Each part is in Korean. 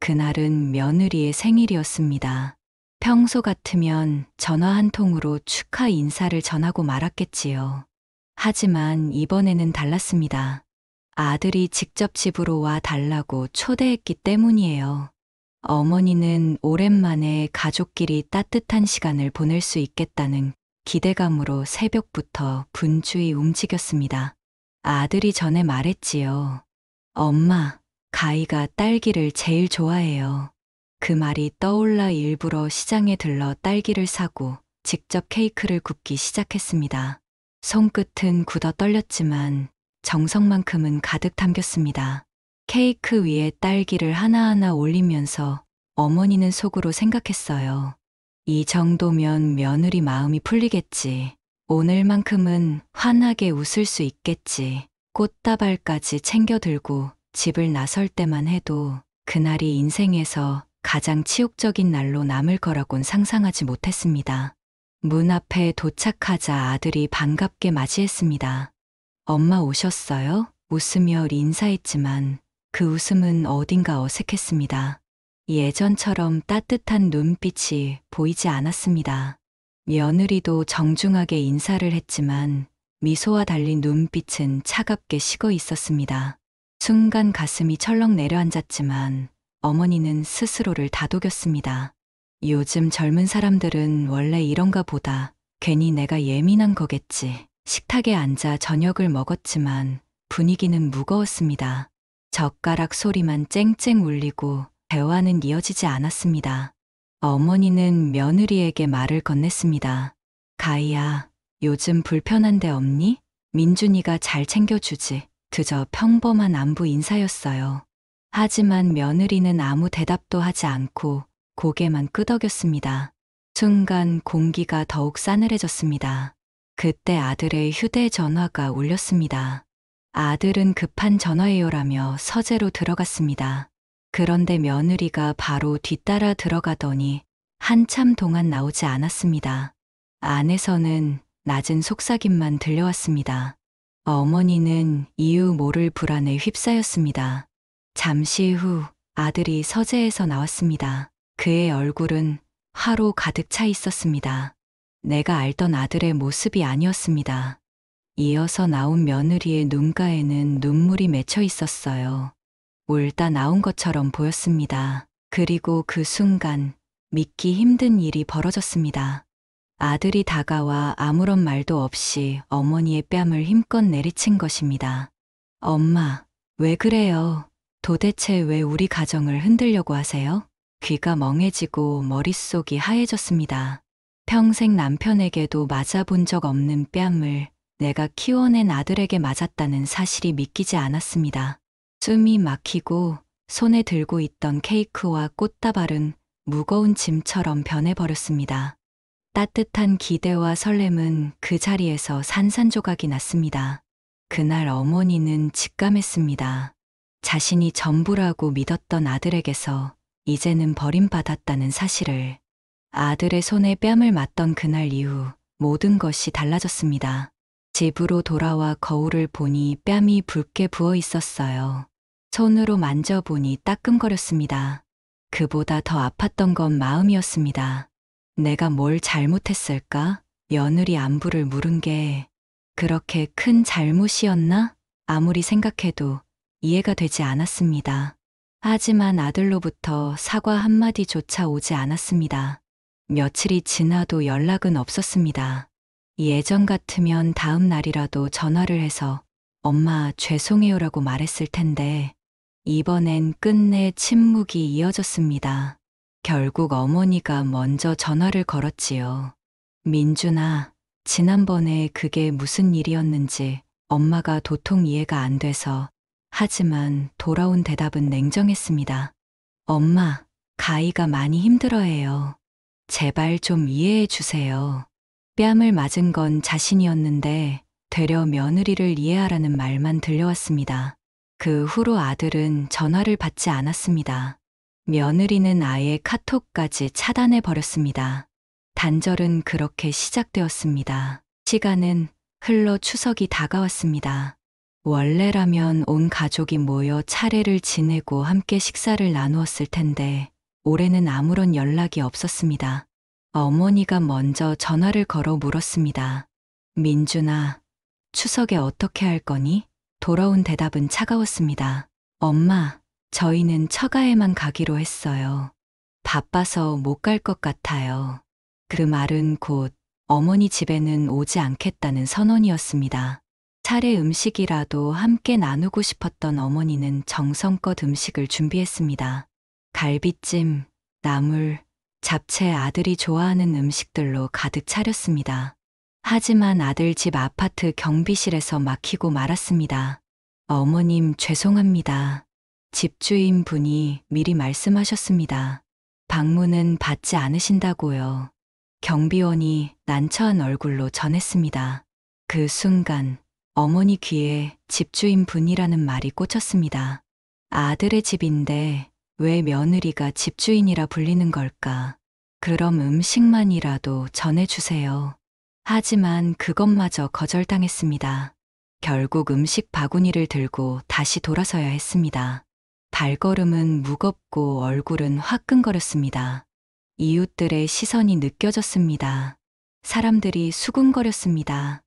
그날은 며느리의 생일이었습니다. 평소 같으면 전화 한 통으로 축하 인사를 전하고 말았겠지요. 하지만 이번에는 달랐습니다. 아들이 직접 집으로 와 달라고 초대했기 때문이에요. 어머니는 오랜만에 가족끼리 따뜻한 시간을 보낼 수 있겠다는 기대감으로 새벽부터 분주히 움직였습니다. 아들이 전에 말했지요. 엄마, 가희가 딸기를 제일 좋아해요. 그 말이 떠올라 일부러 시장에 들러 딸기를 사고 직접 케이크를 굽기 시작했습니다. 손끝은 굳어 떨렸지만 정성만큼은 가득 담겼습니다. 케이크 위에 딸기를 하나하나 올리면서 어머니는 속으로 생각했어요. 이 정도면 며느리 마음이 풀리겠지. 오늘만큼은 환하게 웃을 수 있겠지. 꽃다발까지 챙겨 들고 집을 나설 때만 해도 그날이 인생에서 가장 치욕적인 날로 남을 거라곤 상상하지 못했습니다. 문 앞에 도착하자 아들이 반갑게 맞이했습니다. 엄마 오셨어요? 웃으며 인사했지만 그 웃음은 어딘가 어색했습니다. 예전처럼 따뜻한 눈빛이 보이지 않았습니다. 며느리도 정중하게 인사를 했지만 미소와 달린 눈빛은 차갑게 식어 있었습니다. 순간 가슴이 철렁 내려앉았지만 어머니는 스스로를 다독였습니다. 요즘 젊은 사람들은 원래 이런가 보다. 괜히 내가 예민한 거겠지. 식탁에 앉아 저녁을 먹었지만 분위기는 무거웠습니다. 젓가락 소리만 쨍쨍 울리고 대화는 이어지지 않았습니다. 어머니는 며느리에게 말을 건넸습니다. 가희야, 요즘 불편한 데 없니? 민준이가 잘 챙겨주지. 그저 평범한 안부 인사였어요. 하지만 며느리는 아무 대답도 하지 않고 고개만 끄덕였습니다. 순간 공기가 더욱 싸늘해졌습니다. 그때 아들의 휴대전화가 울렸습니다. 아들은 급한 전화예요라며 서재로 들어갔습니다. 그런데 며느리가 바로 뒤따라 들어가더니 한참 동안 나오지 않았습니다. 안에서는 낮은 속삭임만 들려왔습니다. 어머니는 이유 모를 불안에 휩싸였습니다. 잠시 후 아들이 서재에서 나왔습니다. 그의 얼굴은 화로 가득 차 있었습니다. 내가 알던 아들의 모습이 아니었습니다. 이어서 나온 며느리의 눈가에는 눈물이 맺혀 있었어요. 울다 나온 것처럼 보였습니다. 그리고 그 순간 믿기 힘든 일이 벌어졌습니다. 아들이 다가와 아무런 말도 없이 어머니의 뺨을 힘껏 내리친 것입니다. 엄마, 왜 그래요? 도대체 왜 우리 가정을 흔들려고 하세요? 귀가 멍해지고 머릿속이 하얘졌습니다. 평생 남편에게도 맞아본 적 없는 뺨을 내가 키워낸 아들에게 맞았다는 사실이 믿기지 않았습니다. 숨이 막히고 손에 들고 있던 케이크와 꽃다발은 무거운 짐처럼 변해버렸습니다. 따뜻한 기대와 설렘은 그 자리에서 산산조각이 났습니다. 그날 어머니는 직감했습니다. 자신이 전부라고 믿었던 아들에게서 이제는 버림받았다는 사실을. 아들의 손에 뺨을 맞던 그날 이후 모든 것이 달라졌습니다. 집으로 돌아와 거울을 보니 뺨이 붉게 부어 있었어요. 손으로 만져보니 따끔거렸습니다. 그보다 더 아팠던 건 마음이었습니다. 내가 뭘 잘못했을까? 며느리 안부를 물은 게 그렇게 큰 잘못이었나? 아무리 생각해도 이해가 되지 않았습니다. 하지만 아들로부터 사과 한마디조차 오지 않았습니다. 며칠이 지나도 연락은 없었습니다. 예전 같으면 다음 날이라도 전화를 해서 엄마 죄송해요라고 말했을 텐데 이번엔 끝내 침묵이 이어졌습니다. 결국 어머니가 먼저 전화를 걸었지요. 민준아, 지난번에 그게 무슨 일이었는지 엄마가 도통 이해가 안 돼서. 하지만 돌아온 대답은 냉정했습니다. 엄마, 가희가 많이 힘들어해요. 제발 좀 이해해 주세요. 뺨을 맞은 건 자신이었는데 되려 며느리를 이해하라는 말만 들려왔습니다. 그 후로 아들은 전화를 받지 않았습니다. 며느리는 아예 카톡까지 차단해 버렸습니다. 단절은 그렇게 시작되었습니다. 시간은 흘러 추석이 다가왔습니다. 원래라면 온 가족이 모여 차례를 지내고 함께 식사를 나누었을 텐데 올해는 아무런 연락이 없었습니다. 어머니가 먼저 전화를 걸어 물었습니다. 민준아, 추석에 어떻게 할 거니? 돌아온 대답은 차가웠습니다. 엄마, 저희는 처가에만 가기로 했어요. 바빠서 못 갈 것 같아요. 그 말은 곧 어머니 집에는 오지 않겠다는 선언이었습니다. 차례 음식이라도 함께 나누고 싶었던 어머니는 정성껏 음식을 준비했습니다. 갈비찜, 나물, 잡채 아들이 좋아하는 음식들로 가득 차렸습니다. 하지만 아들 집 아파트 경비실에서 막히고 말았습니다. 어머님 죄송합니다. 집주인 분이 미리 말씀하셨습니다. 방문은 받지 않으신다고요. 경비원이 난처한 얼굴로 전했습니다. 그 순간 어머니 귀에 집주인 분이라는 말이 꽂혔습니다. 아들의 집인데 왜 며느리가 집주인이라 불리는 걸까? 그럼 음식만이라도 전해주세요. 하지만 그것마저 거절당했습니다. 결국 음식 바구니를 들고 다시 돌아서야 했습니다. 발걸음은 무겁고 얼굴은 화끈거렸습니다. 이웃들의 시선이 느껴졌습니다. 사람들이 수군거렸습니다.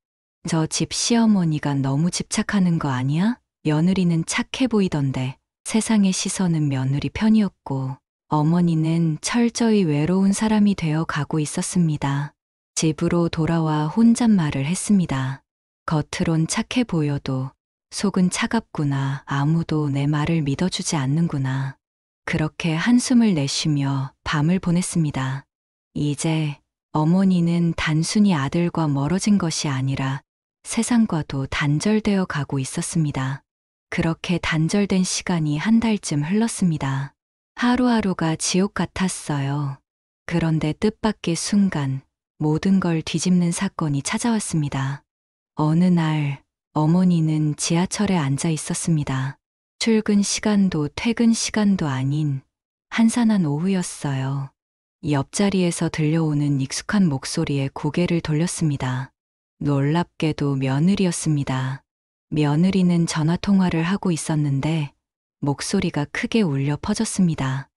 저 집 시어머니가 너무 집착하는 거 아니야? 며느리는 착해 보이던데 세상의 시선은 며느리 편이었고 어머니는 철저히 외로운 사람이 되어 가고 있었습니다. 집으로 돌아와 혼잣말을 했습니다. 겉으론 착해 보여도 속은 차갑구나. 아무도 내 말을 믿어주지 않는구나. 그렇게 한숨을 내쉬며 밤을 보냈습니다. 이제 어머니는 단순히 아들과 멀어진 것이 아니라 세상과도 단절되어 가고 있었습니다. 그렇게 단절된 시간이 한 달쯤 흘렀습니다. 하루하루가 지옥 같았어요. 그런데 뜻밖의 순간 모든 걸 뒤집는 사건이 찾아왔습니다. 어느 날 어머니는 지하철에 앉아 있었습니다. 출근 시간도 퇴근 시간도 아닌 한산한 오후였어요. 옆자리에서 들려오는 익숙한 목소리에 고개를 돌렸습니다. 놀랍게도 며느리였습니다. 며느리는 전화통화를 하고 있었는데 목소리가 크게 울려 퍼졌습니다.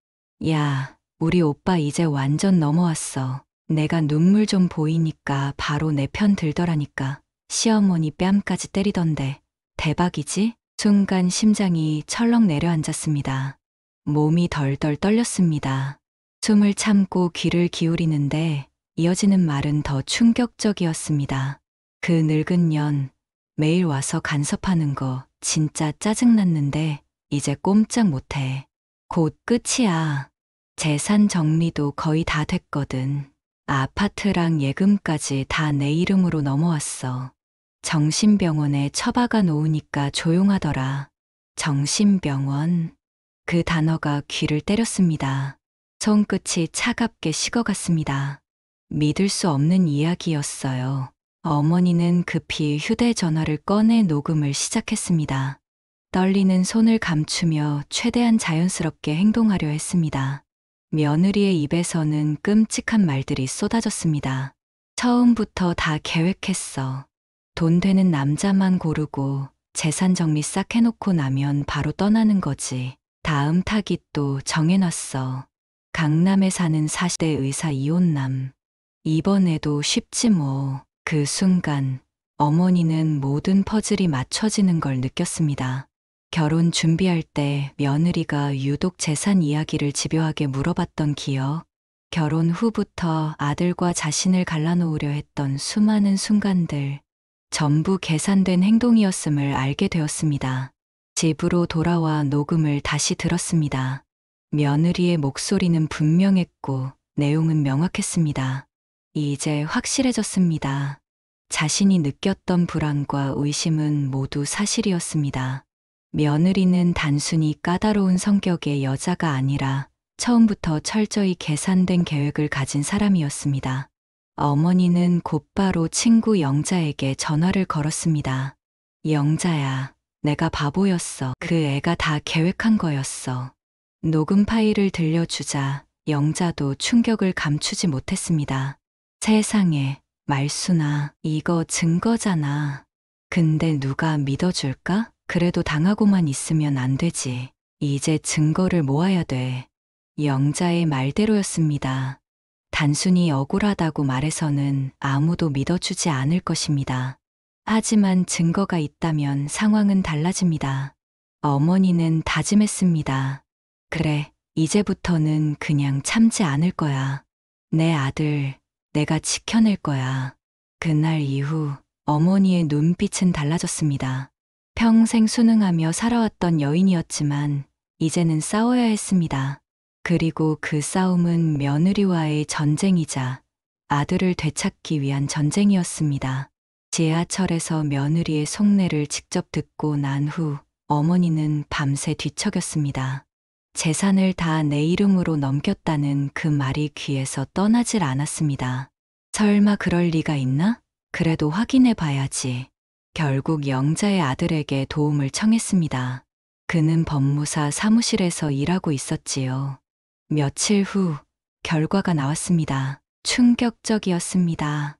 야, 우리 오빠 이제 완전 넘어왔어. 내가 눈물 좀 보이니까 바로 내 편 들더라니까. 시어머니 뺨까지 때리던데 대박이지? 순간 심장이 철렁 내려앉았습니다. 몸이 덜덜 떨렸습니다. 숨을 참고 귀를 기울이는데 이어지는 말은 더 충격적이었습니다. 그 늙은 년, 매일 와서 간섭하는 거 진짜 짜증났는데 이제 꼼짝 못해. 곧 끝이야. 재산 정리도 거의 다 됐거든. 아파트랑 예금까지 다 내 이름으로 넘어왔어. 정신병원에 처박아 놓으니까 조용하더라. 정신병원. 그 단어가 귀를 때렸습니다. 손끝이 차갑게 식어갔습니다. 믿을 수 없는 이야기였어요. 어머니는 급히 휴대전화를 꺼내 녹음을 시작했습니다. 떨리는 손을 감추며 최대한 자연스럽게 행동하려 했습니다. 며느리의 입에서는 끔찍한 말들이 쏟아졌습니다. 처음부터 다 계획했어. 돈 되는 남자만 고르고 재산 정리 싹 해놓고 나면 바로 떠나는 거지. 다음 타깃도 정해놨어. 강남에 사는 40대 의사 이혼남. 이번에도 쉽지 뭐. 그 순간 어머니는 모든 퍼즐이 맞춰지는 걸 느꼈습니다. 결혼 준비할 때 며느리가 유독 재산 이야기를 집요하게 물어봤던 기억, 결혼 후부터 아들과 자신을 갈라놓으려 했던 수많은 순간들, 전부 계산된 행동이었음을 알게 되었습니다. 집으로 돌아와 녹음을 다시 들었습니다. 며느리의 목소리는 분명했고 내용은 명확했습니다. 이제 확실해졌습니다. 자신이 느꼈던 불안과 의심은 모두 사실이었습니다. 며느리는 단순히 까다로운 성격의 여자가 아니라 처음부터 철저히 계산된 계획을 가진 사람이었습니다. 어머니는 곧바로 친구 영자에게 전화를 걸었습니다. 영자야, 내가 바보였어. 그 애가 다 계획한 거였어. 녹음 파일을 들려주자 영자도 충격을 감추지 못했습니다. 세상에, 말순아, 이거 증거잖아. 근데 누가 믿어줄까? 그래도 당하고만 있으면 안 되지. 이제 증거를 모아야 돼. 영자의 말대로였습니다. 단순히 억울하다고 말해서는 아무도 믿어주지 않을 것입니다. 하지만 증거가 있다면 상황은 달라집니다. 어머니는 다짐했습니다. 그래, 이제부터는 그냥 참지 않을 거야. 내 아들, 내가 지켜낼 거야. 그날 이후 어머니의 눈빛은 달라졌습니다. 평생 순응하며 살아왔던 여인이었지만 이제는 싸워야 했습니다. 그리고 그 싸움은 며느리와의 전쟁이자 아들을 되찾기 위한 전쟁이었습니다. 지하철에서 며느리의 속내를 직접 듣고 난 후 어머니는 밤새 뒤척였습니다. 재산을 다 내 이름으로 넘겼다는 그 말이 귀에서 떠나질 않았습니다. 설마 그럴 리가 있나? 그래도 확인해 봐야지. 결국 영자의 아들에게 도움을 청했습니다. 그는 법무사 사무실에서 일하고 있었지요. 며칠 후 결과가 나왔습니다. 충격적이었습니다.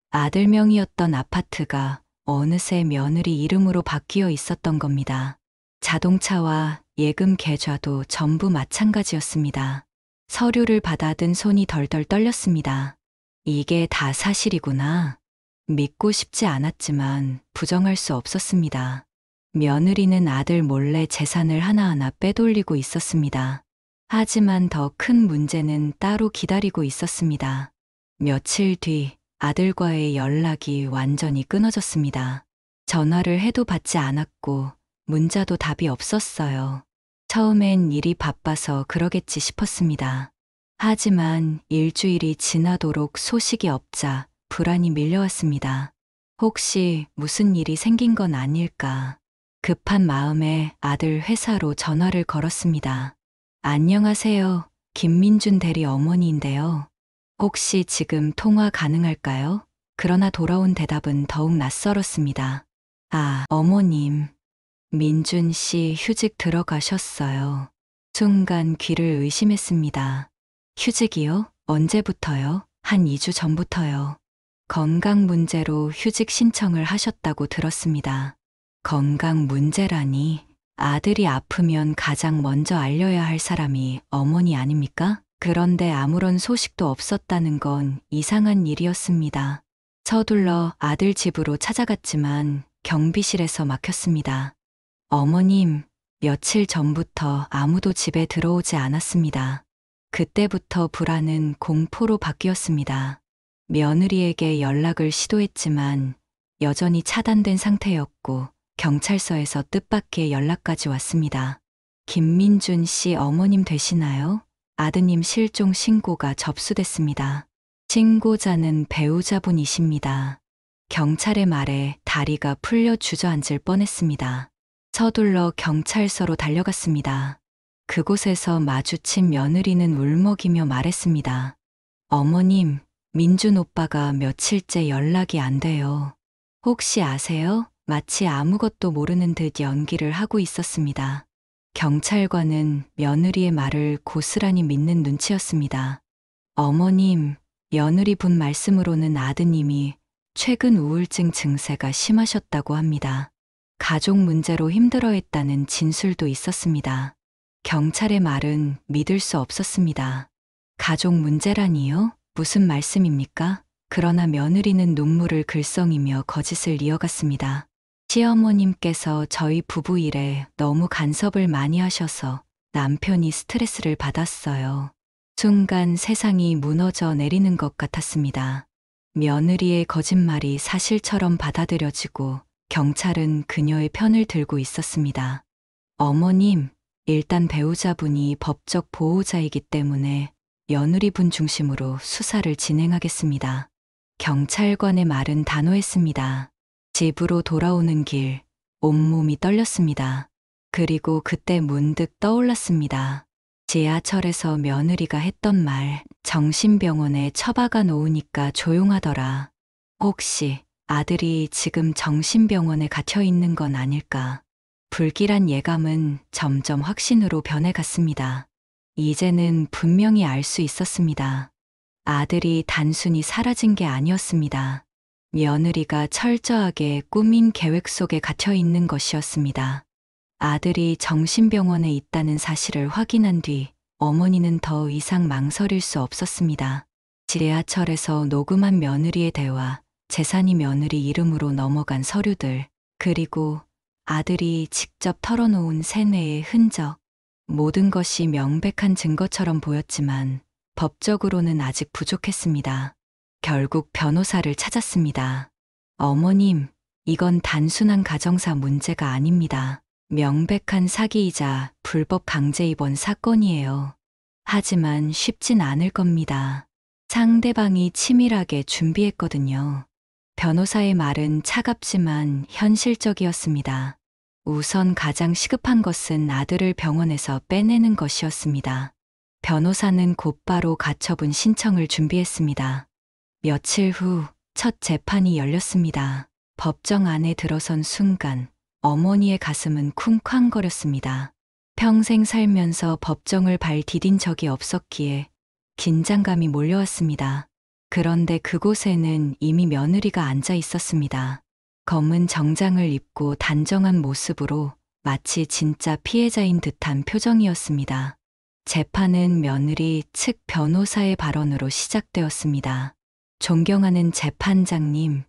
아들 명의였던 아파트가 어느새 며느리 이름으로 바뀌어 있었던 겁니다. 자동차와 예금 계좌도 전부 마찬가지였습니다. 서류를 받아든 손이 덜덜 떨렸습니다. 이게 다 사실이구나. 믿고 싶지 않았지만 부정할 수 없었습니다. 며느리는 아들 몰래 재산을 하나하나 빼돌리고 있었습니다. 하지만 더 큰 문제는 따로 기다리고 있었습니다. 며칠 뒤 아들과의 연락이 완전히 끊어졌습니다. 전화를 해도 받지 않았고 문자도 답이 없었어요. 처음엔 일이 바빠서 그러겠지 싶었습니다. 하지만 일주일이 지나도록 소식이 없자 불안이 밀려왔습니다. 혹시 무슨 일이 생긴 건 아닐까? 급한 마음에 아들 회사로 전화를 걸었습니다. 안녕하세요. 김민준 대리 어머니인데요. 혹시 지금 통화 가능할까요? 그러나 돌아온 대답은 더욱 낯설었습니다. 아, 어머님. 민준 씨 휴직 들어가셨어요. 순간 귀를 의심했습니다. 휴직이요? 언제부터요? 한 2주 전부터요. 건강 문제로 휴직 신청을 하셨다고 들었습니다. 건강 문제라니, 아들이 아프면 가장 먼저 알려야 할 사람이 어머니 아닙니까? 그런데 아무런 소식도 없었다는 건 이상한 일이었습니다. 서둘러 아들 집으로 찾아갔지만 경비실에서 막혔습니다. 어머님, 며칠 전부터 아무도 집에 들어오지 않았습니다. 그때부터 불안은 공포로 바뀌었습니다. 며느리에게 연락을 시도했지만 여전히 차단된 상태였고 경찰서에서 뜻밖의 연락까지 왔습니다. 김민준 씨 어머님 되시나요? 아드님 실종 신고가 접수됐습니다. 신고자는 배우자분이십니다. 경찰의 말에 다리가 풀려 주저앉을 뻔했습니다. 서둘러 경찰서로 달려갔습니다. 그곳에서 마주친 며느리는 울먹이며 말했습니다. 어머님, 민준 오빠가 며칠째 연락이 안 돼요. 혹시 아세요? 마치 아무것도 모르는 듯 연기를 하고 있었습니다. 경찰관은 며느리의 말을 고스란히 믿는 눈치였습니다. 어머님, 며느리 분 말씀으로는 아드님이 최근 우울증 증세가 심하셨다고 합니다. 가족 문제로 힘들어했다는 진술도 있었습니다. 경찰의 말은 믿을 수 없었습니다. 가족 문제라니요? 무슨 말씀입니까? 그러나 며느리는 눈물을 글썽이며 거짓을 이어갔습니다. 시어머님께서 저희 부부 일에 너무 간섭을 많이 하셔서 남편이 스트레스를 받았어요. 순간 세상이 무너져 내리는 것 같았습니다. 며느리의 거짓말이 사실처럼 받아들여지고 경찰은 그녀의 편을 들고 있었습니다. 어머님, 일단 배우자분이 법적 보호자이기 때문에 며느리분 중심으로 수사를 진행하겠습니다. 경찰관의 말은 단호했습니다. 집으로 돌아오는 길, 온몸이 떨렸습니다. 그리고 그때 문득 떠올랐습니다. 지하철에서 며느리가 했던 말, 정신병원에 처박아 놓으니까 조용하더라. 혹시 아들이 지금 정신병원에 갇혀 있는 건 아닐까? 불길한 예감은 점점 확신으로 변해갔습니다. 이제는 분명히 알 수 있었습니다. 아들이 단순히 사라진 게 아니었습니다. 며느리가 철저하게 꾸민 계획 속에 갇혀 있는 것이었습니다. 아들이 정신병원에 있다는 사실을 확인한 뒤 어머니는 더 이상 망설일 수 없었습니다. 지하철에서 녹음한 며느리의 대화, 재산이 며느리 이름으로 넘어간 서류들, 그리고 아들이 직접 털어놓은 세뇌의 흔적, 모든 것이 명백한 증거처럼 보였지만 법적으로는 아직 부족했습니다. 결국 변호사를 찾았습니다. 어머님, 이건 단순한 가정사 문제가 아닙니다. 명백한 사기이자 불법 강제 입원 사건이에요. 하지만 쉽진 않을 겁니다. 상대방이 치밀하게 준비했거든요. 변호사의 말은 차갑지만 현실적이었습니다. 우선 가장 시급한 것은 아들을 병원에서 빼내는 것이었습니다. 변호사는 곧바로 가처분 신청을 준비했습니다. 며칠 후 첫 재판이 열렸습니다. 법정 안에 들어선 순간 어머니의 가슴은 쿵쾅거렸습니다. 평생 살면서 법정을 발 디딘 적이 없었기에 긴장감이 몰려왔습니다. 그런데 그곳에는 이미 며느리가 앉아 있었습니다. 검은 정장을 입고 단정한 모습으로 마치 진짜 피해자인 듯한 표정이었습니다. 재판은 며느리 측 변호사의 발언으로 시작되었습니다. 존경하는 재판장님,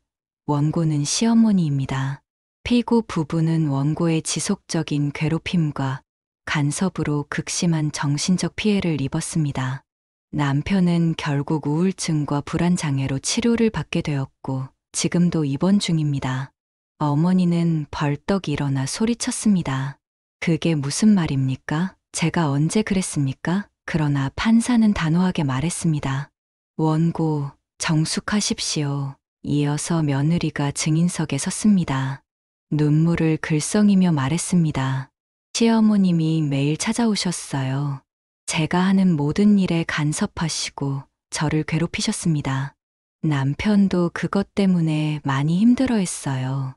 원고는 시어머니입니다. 피고 부부는 원고의 지속적인 괴롭힘과 간섭으로 극심한 정신적 피해를 입었습니다. 남편은 결국 우울증과 불안장애로 치료를 받게 되었고 지금도 입원 중입니다. 어머니는 벌떡 일어나 소리쳤습니다. 그게 무슨 말입니까? 제가 언제 그랬습니까? 그러나 판사는 단호하게 말했습니다. 원고, 정숙하십시오. 이어서 며느리가 증인석에 섰습니다. 눈물을 글썽이며 말했습니다. 시어머님이 매일 찾아오셨어요. 제가 하는 모든 일에 간섭하시고 저를 괴롭히셨습니다. 남편도 그것 때문에 많이 힘들어했어요.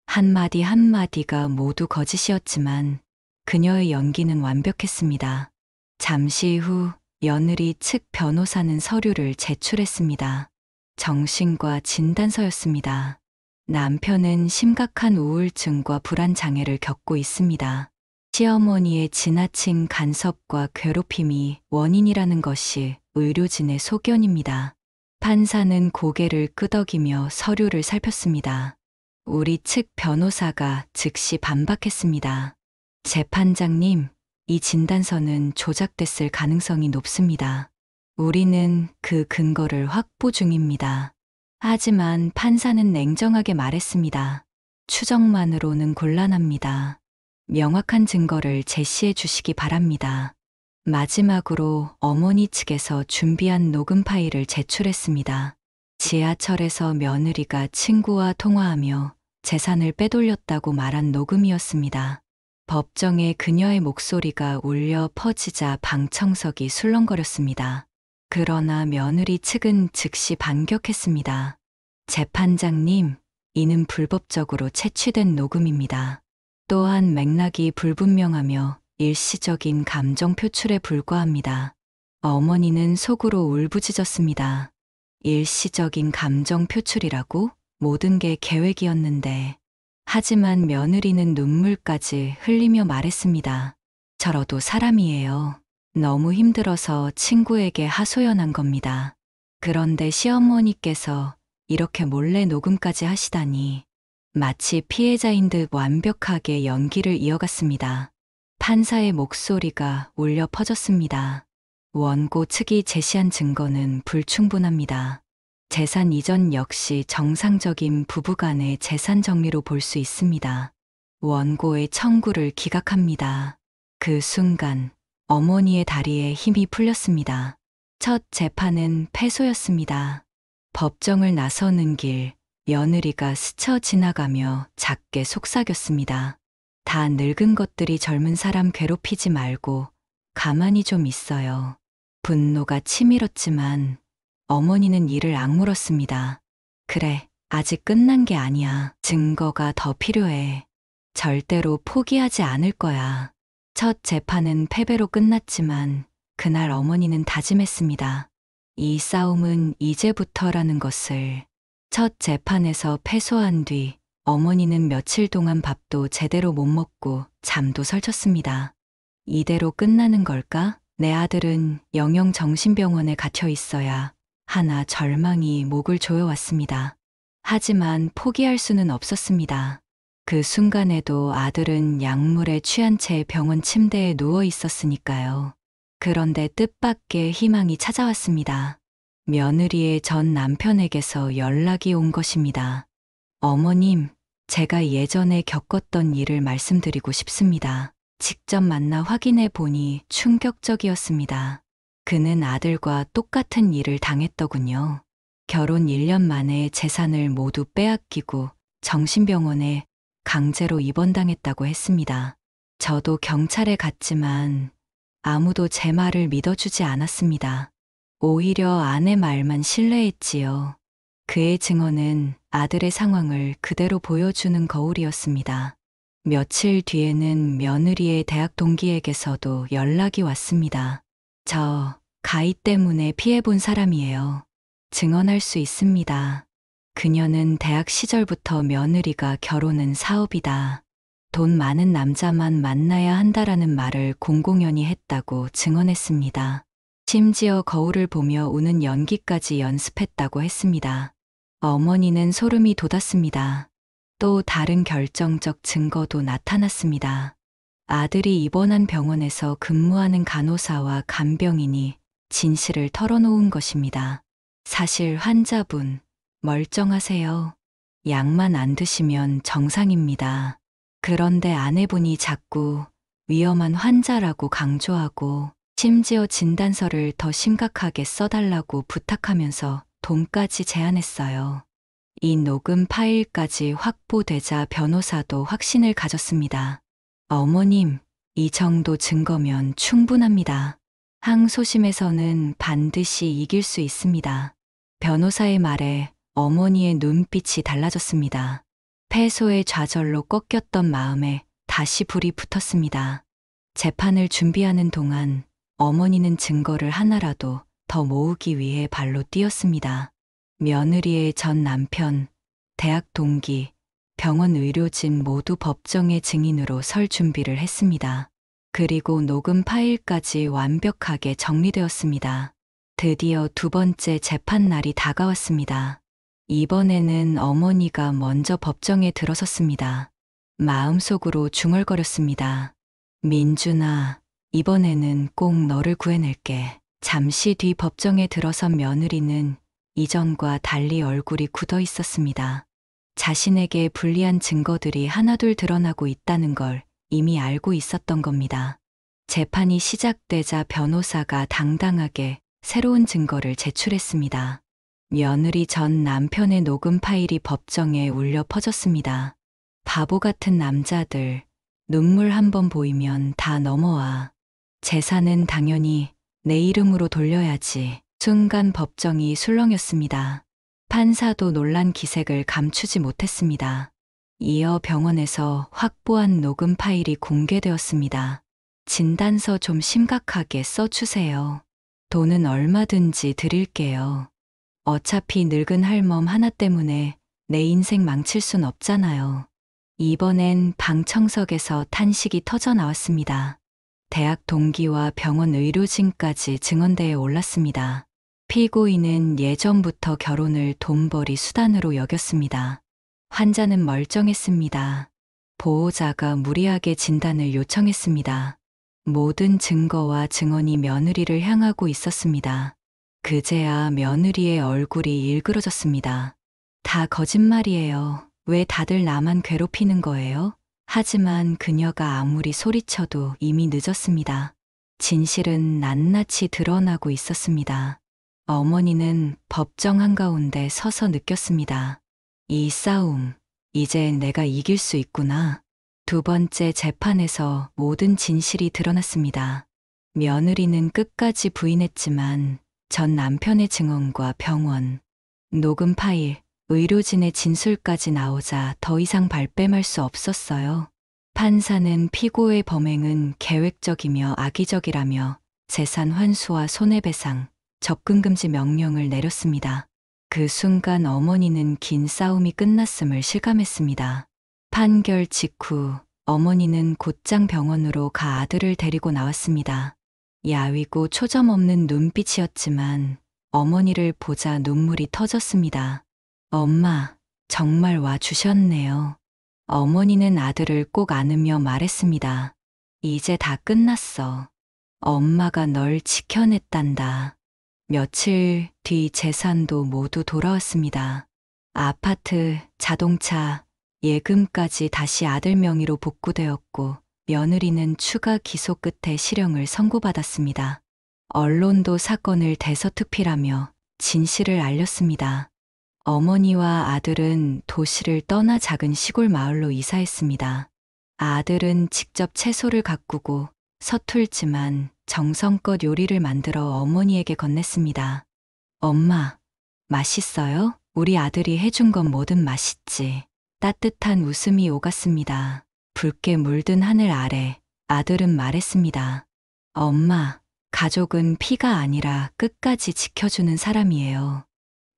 한마디 한마디가 모두 거짓이었지만 그녀의 연기는 완벽했습니다. 잠시 후 며느리 측 변호사는 서류를 제출했습니다. 정신과 진단서였습니다. 남편은 심각한 우울증과 불안장애를 겪고 있습니다. 시어머니의 지나친 간섭과 괴롭힘이 원인이라는 것이 의료진의 소견입니다. 판사는 고개를 끄덕이며 서류를 살폈습니다. 우리 측 변호사가 즉시 반박했습니다. 재판장님, 이 진단서는 조작됐을 가능성이 높습니다. 우리는 그 근거를 확보 중입니다. 하지만 판사는 냉정하게 말했습니다. 추정만으로는 곤란합니다. 명확한 증거를 제시해 주시기 바랍니다. 마지막으로 어머니 측에서 준비한 녹음 파일을 제출했습니다. 지하철에서 며느리가 친구와 통화하며 재산을 빼돌렸다고 말한 녹음이었습니다. 법정에 그녀의 목소리가 울려 퍼지자 방청석이 술렁거렸습니다. 그러나 며느리 측은 즉시 반격했습니다. 재판장님, 이는 불법적으로 채취된 녹음입니다. 또한 맥락이 불분명하며 일시적인 감정 표출에 불과합니다. 어머니는 속으로 울부짖었습니다. 일시적인 감정 표출이라고? 모든 게 계획이었는데. 하지만 며느리는 눈물까지 흘리며 말했습니다. 저러도 사람이에요. 너무 힘들어서 친구에게 하소연한 겁니다. 그런데 시어머니께서 이렇게 몰래 녹음까지 하시다니. 마치 피해자인 듯 완벽하게 연기를 이어갔습니다. 판사의 목소리가 울려 퍼졌습니다. 원고 측이 제시한 증거는 불충분합니다. 재산 이전 역시 정상적인 부부간의 재산 정리로 볼 수 있습니다. 원고의 청구를 기각합니다. 그 순간 어머니의 다리에 힘이 풀렸습니다. 첫 재판은 패소였습니다. 법정을 나서는 길, 며느리가 스쳐 지나가며 작게 속삭였습니다. 다 늙은 것들이 젊은 사람 괴롭히지 말고 가만히 좀 있어요. 분노가 치밀었지만 어머니는 이를 악물었습니다. 그래, 아직 끝난 게 아니야. 증거가 더 필요해. 절대로 포기하지 않을 거야. 첫 재판은 패배로 끝났지만 그날 어머니는 다짐했습니다. 이 싸움은 이제부터라는 것을. 첫 재판에서 패소한 뒤 어머니는 며칠 동안 밥도 제대로 못 먹고 잠도 설쳤습니다. 이대로 끝나는 걸까? 내 아들은 영영 정신병원에 갇혀 있어야 하나 절망이 목을 조여왔습니다. 하지만 포기할 수는 없었습니다. 그 순간에도 아들은 약물에 취한 채 병원 침대에 누워 있었으니까요. 그런데 뜻밖의 희망이 찾아왔습니다. 며느리의 전 남편에게서 연락이 온 것입니다. 어머님, 제가 예전에 겪었던 일을 말씀드리고 싶습니다. 직접 만나 확인해 보니 충격적이었습니다. 그는 아들과 똑같은 일을 당했더군요. 결혼 1년 만에 재산을 모두 빼앗기고 정신병원에 강제로 입원당했다고 했습니다. 저도 경찰에 갔지만 아무도 제 말을 믿어주지 않았습니다. 오히려 아내 말만 신뢰했지요. 그의 증언은 아들의 상황을 그대로 보여주는 거울이었습니다. 며칠 뒤에는 며느리의 대학 동기에게서도 연락이 왔습니다. 저 가희 때문에 피해본 사람이에요. 증언할 수 있습니다. 그녀는 대학 시절부터 며느리가 결혼은 사업이다. 돈 많은 남자만 만나야 한다라는 말을 공공연히 했다고 증언했습니다. 심지어 거울을 보며 우는 연기까지 연습했다고 했습니다. 어머니는 소름이 돋았습니다. 또 다른 결정적 증거도 나타났습니다. 아들이 입원한 병원에서 근무하는 간호사와 간병인이 진실을 털어놓은 것입니다. 사실 환자분, 멀쩡하세요. 약만 안 드시면 정상입니다. 그런데 아내분이 자꾸 위험한 환자라고 강조하고 심지어 진단서를 더 심각하게 써달라고 부탁하면서 돈까지 제안했어요. 이 녹음 파일까지 확보되자 변호사도 확신을 가졌습니다. 어머님, 이 정도 증거면 충분합니다. 항소심에서는 반드시 이길 수 있습니다. 변호사의 말에 어머니의 눈빛이 달라졌습니다. 패소의 좌절로 꺾였던 마음에 다시 불이 붙었습니다. 재판을 준비하는 동안 어머니는 증거를 하나라도 더 모으기 위해 발로 뛰었습니다. 며느리의 전 남편, 대학 동기, 병원 의료진 모두 법정의 증인으로 설 준비를 했습니다. 그리고 녹음 파일까지 완벽하게 정리되었습니다. 드디어 두 번째 재판 날이 다가왔습니다. 이번에는 어머니가 먼저 법정에 들어섰습니다. 마음속으로 중얼거렸습니다. 민준아, 이번에는 꼭 너를 구해낼게. 잠시 뒤 법정에 들어선 며느리는 이전과 달리 얼굴이 굳어 있었습니다. 자신에게 불리한 증거들이 하나둘 드러나고 있다는 걸 이미 알고 있었던 겁니다. 재판이 시작되자 변호사가 당당하게 새로운 증거를 제출했습니다. 며느리 전 남편의 녹음 파일이 법정에 울려 퍼졌습니다. 바보 같은 남자들, 눈물 한 번 보이면 다 넘어와. 재산은 당연히 내 이름으로 돌려야지. 순간 법정이 술렁였습니다. 판사도 놀란 기색을 감추지 못했습니다. 이어 병원에서 확보한 녹음 파일이 공개되었습니다. 진단서 좀 심각하게 써주세요. 돈은 얼마든지 드릴게요. 어차피 늙은 할멈 하나 때문에 내 인생 망칠 순 없잖아요. 이번엔 방청석에서 탄식이 터져 나왔습니다. 대학 동기와 병원 의료진까지 증언대에 올랐습니다. 피고인은 예전부터 결혼을 돈벌이 수단으로 여겼습니다. 환자는 멀쩡했습니다. 보호자가 무리하게 진단을 요청했습니다. 모든 증거와 증언이 며느리를 향하고 있었습니다. 그제야 며느리의 얼굴이 일그러졌습니다. 다 거짓말이에요. 왜 다들 나만 괴롭히는 거예요? 하지만 그녀가 아무리 소리쳐도 이미 늦었습니다. 진실은 낱낱이 드러나고 있었습니다. 어머니는 법정 한가운데 서서 느꼈습니다. 이 싸움, 이제 내가 이길 수 있구나. 두 번째 재판에서 모든 진실이 드러났습니다. 며느리는 끝까지 부인했지만 전 남편의 증언과 병원, 녹음 파일, 의료진의 진술까지 나오자 더 이상 발뺌할 수 없었어요. 판사는 피고의 범행은 계획적이며 악의적이라며 재산 환수와 손해배상, 접근금지 명령을 내렸습니다. 그 순간 어머니는 긴 싸움이 끝났음을 실감했습니다. 판결 직후 어머니는 곧장 병원으로 가 아들을 데리고 나왔습니다. 야위고 초점 없는 눈빛이었지만 어머니를 보자 눈물이 터졌습니다. 엄마, 정말 와 주셨네요. 어머니는 아들을 꼭 안으며 말했습니다. 이제 다 끝났어. 엄마가 널 지켜냈단다. 며칠 뒤 재산도 모두 돌아왔습니다. 아파트, 자동차, 예금까지 다시 아들 명의로 복구되었고 며느리는 추가 기소 끝에 실형을 선고받았습니다. 언론도 사건을 대서특필하며 진실을 알렸습니다. 어머니와 아들은 도시를 떠나 작은 시골 마을로 이사했습니다. 아들은 직접 채소를 가꾸고 서툴지만 정성껏 요리를 만들어 어머니에게 건넸습니다. 엄마, 맛있어요? 우리 아들이 해준 건 뭐든 맛있지. 따뜻한 웃음이 오갔습니다. 붉게 물든 하늘 아래 아들은 말했습니다. 엄마, 가족은 피가 아니라 끝까지 지켜주는 사람이에요.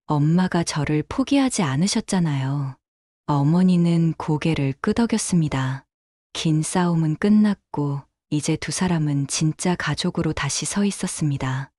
엄마가 저를 포기하지 않으셨잖아요. 어머니는 고개를 끄덕였습니다. 긴 싸움은 끝났고 이제 두 사람은 진짜 가족으로 다시 서 있었습니다.